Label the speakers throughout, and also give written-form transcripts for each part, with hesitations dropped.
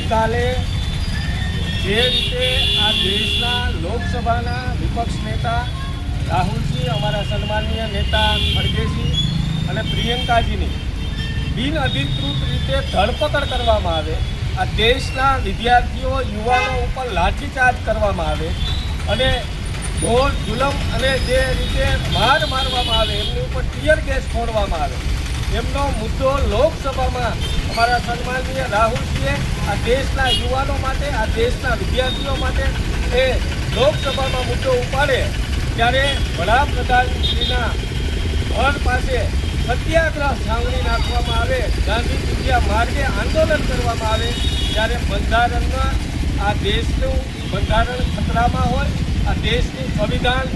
Speaker 1: ગઈકાલે જે રીતે આ દેશના લોકસભાના વિપક્ષ નેતા રાહુલજી, અમારા સન્માનીય નેતા ખડગેજી અને પ્રિયંકાજીની બિનઅધિકૃત રીતે ધરપકડ કરવામાં આવે, આ દેશના વિદ્યાર્થીઓ યુવાનો ઉપર લાઠીચાર્જ કરવામાં આવે અને ઢોર જુલમ અને જે રીતે મારવામાં આવે, એમની ઉપર ટીયર ગેસ છોડવામાં આવે, એમનો મુદ્દો લોકસભામાં અમારા સન્માનીય રાહુલજીએ આ દેશના યુવાનો માટે, આ દેશના વિદ્યાર્થીઓ માટે એ લોકસભામાં મુદ્દો ઉપાડે ત્યારે વડાપ્રધાનશ્રીના ઘર પાસે સત્યાગ્રહ છાવણી નાખવામાં આવે, ગાંધી ચિંધ્યા માર્ગે આંદોલન કરવામાં આવે, ત્યારે બંધારણમાં આ દેશનું બંધારણ ખતરામાં હોય, આ દેશનું સંવિધાન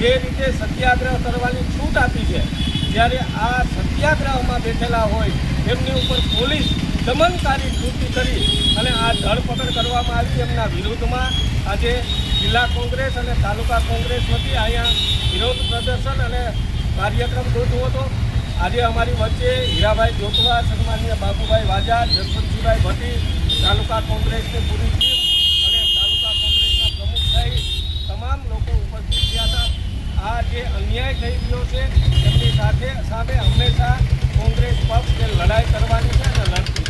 Speaker 1: જે રીતે સત્યાગ્રહ કરવાની છૂટ આપી છે, જ્યારે આ સત્યાગ્રહમાં બેઠેલા હોય એમની ઉપર પોલીસ દમનકારી કૃતિ કરી અને આ ધરપકડ કરવામાં આવી. એમના વિરુદ્ધમાં આજે જિલ્લા કોંગ્રેસ અને તાલુકા કોંગ્રેસ વતી અહીંયા વિરોધ પ્રદર્શન અને કાર્યક્રમ યોજવો હતો. આજે અમારી વચ્ચે હીરાભાઈ જોતવા, સન્માનીય બાબુભાઈ વાજા, જસવંતસિંહભાઈ ભટ્ટી, તાલુકા કોંગ્રેસની પૂરી ટીમ અને તાલુકા કોંગ્રેસના પ્રમુખ સહિત તમામ લોકો ઉપસ્થિત થયા હતા. આ જે અન્યાય થઈ રહ્યો છે એમની સામે હંમેશા કોંગ્રેસ પક્ષે લડાઈ કરવાની છે અને લડતી